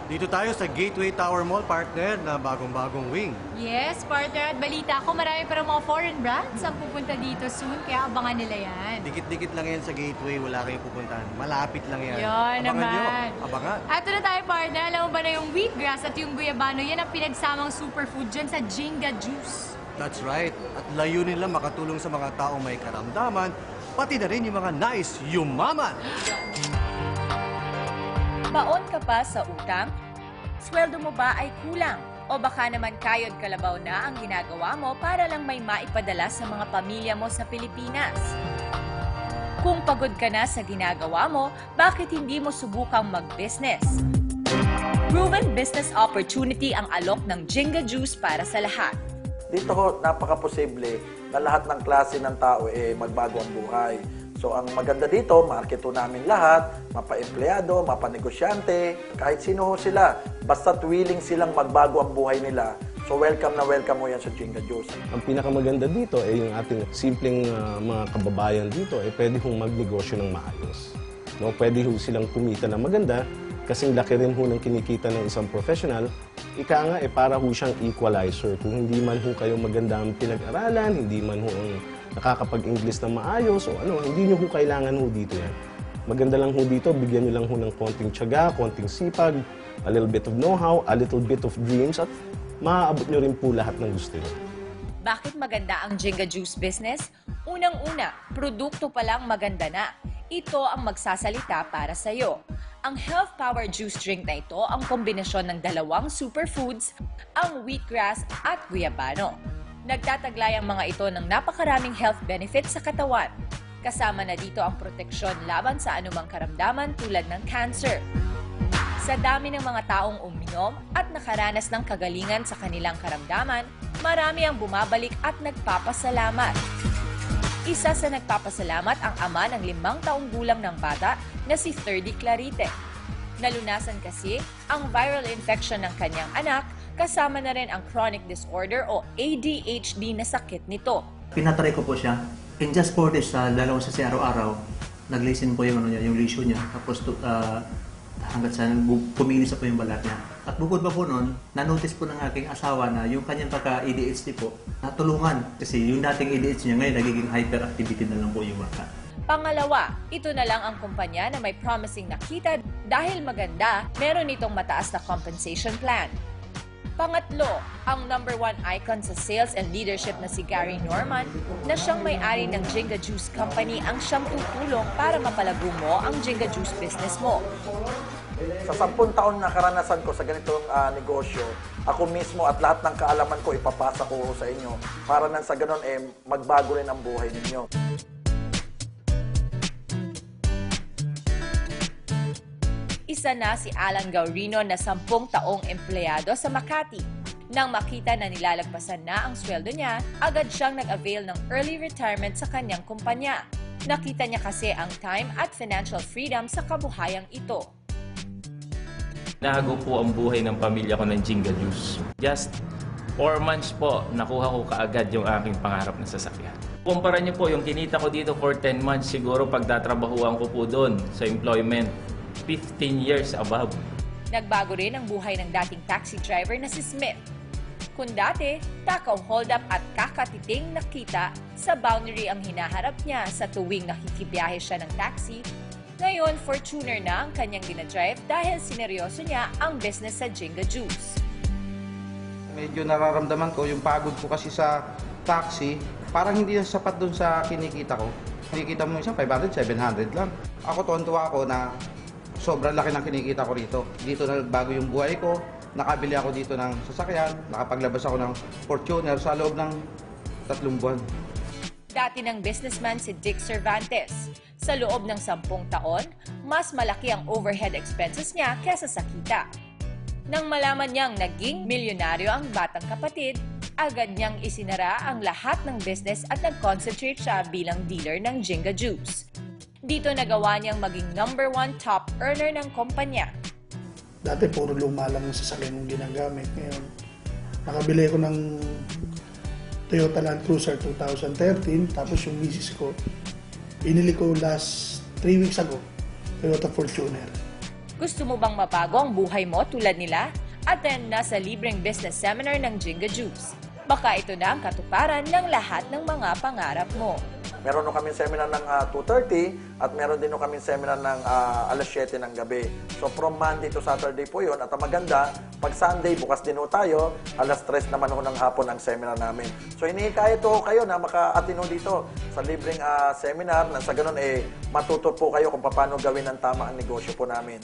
Dito tayo sa Gateway Tower Mall, partner, na bagong-bagong wing. Yes, partner. At balita ko, marami para mga foreign brands ang pupunta dito soon, kaya abangan nila yan. Dikit-dikit lang yan sa Gateway, wala kayong pupuntahan. Malapit lang yan. Yan Abangan nyo. naman. Abangan. At ito na tayo, partner. Alam mo ba na yung wheatgrass at yung guyabano, yan ang pinagsamang superfood dyan sa Jinga Juice. That's right. At layunin lang makatulong sa mga taong may karamdaman, pati na rin yung mga nais yumaman. Baon ka pa sa utang? Sweldo mo ba ay kulang? O baka naman kayod kalabaw na ang ginagawa mo para lang may maipadala sa mga pamilya mo sa Pilipinas? Kung pagod ka na sa ginagawa mo, bakit hindi mo subukang mag-business? Proven business opportunity ang alok ng Jinga Juice para sa lahat. Dito ho, napaka-posible na lahat ng klase ng tao magbago ang buhay. So ang maganda dito, market ho namin lahat, mapa-empleyado, mapa-negosyante, kahit sino ho sila. Basta't willing silang magbago ang buhay nila. So welcome na welcome mo yan sa Jinga Juice. Ang pinakamaganda dito ay yung ating simpleng mga kababayan dito ay pwede hong magnegosyo ng maayos. No? Pwede ho silang kumita ng maganda kasing laki rin ho ng kinikita ng isang professional. Ika nga, para ho siyang equalizer. Kung hindi man ho kayo maganda ang pinag-aralan, hindi man ho ang nakakapag-English na maayos o ano, hindi nyo ho kailangan ho dito yan. Maganda lang ho dito, bigyan nyo lang ho ng konting tiyaga, konting sipag, a little bit of know-how, a little bit of dreams, at maaabot nyo rin po lahat ng gusto nyo. Bakit maganda ang Jinga Juice business? Unang-una, produkto pa lang maganda na. Ito ang magsasalita para sa'yo. Ang Health Power Juice drink na ito ang kombinasyon ng dalawang superfoods, ang wheatgrass at guyabano. Nagtataglay ang mga ito ng napakaraming health benefits sa katawan. Kasama na dito ang proteksyon laban sa anumang karamdaman tulad ng cancer. Sa dami ng mga taong uminom at nakaranas ng kagalingan sa kanilang karamdaman, marami ang bumabalik at nagpapasalamat. Isa sa nagpapasalamat ang ama ng 5 taong gulang ng bata na si Thirdy Clarite. Nalunasan kasi ang viral infection ng kanyang anak, kasama na rin ang chronic disorder o ADHD na sakit nito. Pinatry ko po siya. In just 4 days, dalawa sa araw-araw, nag-listen po yung, yung lesion niya. Tapos hanggat sa puminis po yung balat niya. At bukod pa po noon, na-notice po ng aking asawa na yung kanyang pagka-ADHD po, natulungan. Kasi yung dating ADHD niya ngayon, nagiging hyperactivity na lang po yung bata. Pangalawa, ito na lang ang kumpanya na may promising na kita dahil maganda, meron itong mataas na compensation plan. Pangatlo, ang #1 icon sa sales and leadership na si Gary Norman na siyang may-ari ng Jinga Juice Company ang siyang tutulong para mapalago mo ang Jinga Juice business mo. Sa 10 taon na karanasan ko sa ganitong negosyo, ako mismo at lahat ng kaalaman ko ipapasa ko sa inyo para nang sa ganun magbago rin ang buhay ninyo. Isa na si Alan Gaurino na 10 taong empleyado sa Makati. Nang makita na nilalagpasan na ang sweldo niya, agad siyang nag-avail ng early retirement sa kanyang kumpanya. Nakita niya kasi ang time at financial freedom sa kabuhayang ito. Nahago po ang buhay ng pamilya ko ng Jinga Juice. Just 4 months po, nakuha ko kaagad yung aking pangarap na sasakyan. Kumpara niyo po yung kinita ko dito for 10 months, siguro pagtatrabahuan ko po doon sa employment, 15 years above. Nagbago rin ang buhay ng dating taxi driver na si Smith. Kung dati, takaw hold up at kakatiting nakita, sa boundary ang hinaharap niya sa tuwing nakikibiyahe siya ng taxi. Ngayon, Fortuner na ang kanyang dinadrive dahil sineryoso niya ang business sa Jinga Juice. Medyo nararamdaman ko yung pagod ko kasi sa taxi, parang hindi yung sapat dun sa kinikita ko. Kinikita mo isang 500, 700 lang. Ako tuwan-tuwa ako na sobrang laki ng kinikita ko rito. Dito na bago yung buhay ko, nakabili ako dito ng sasakyan, nakapaglabas ako ng Fortuner sa loob ng 3 buwan. Dati ng businessman si Dick Cervantes. Sa loob ng 10 taon, mas malaki ang overhead expenses niya kesa sa kita. Nang malaman niyang naging milyonaryo ang batang kapatid, agad niyang isinara ang lahat ng business at nag-concentrate siya bilang dealer ng Jinga Juice. Dito nagawa niyang maging #1 top earner ng kumpanya. Dati puro luma lang ang sasakyan yung ginagamit. Ngayon, nakabili ko ng Toyota Land Cruiser 2013, tapos yung misis ko, binili ko last 3 weeks ago, Toyota Fortuner. Gusto mo bang mabago ang buhay mo tulad nila? Attend na sa libreng business seminar ng Jinga Juice. Baka ito na ang katuparan ng lahat ng mga pangarap mo. Meron nung kami seminar ng 2:30 at meron din nung kami seminar ng alas 7 ng gabi. So from Monday to Saturday po yun. At ang maganda, pag Sunday, bukas din ho tayo, alas 3 naman ho ng hapon ang seminar namin. So hinihikayat ho kayo na maka-attend ho dito sa libreng seminar na sa ganun matuto po kayo kung paano gawin ang tama ang negosyo po namin.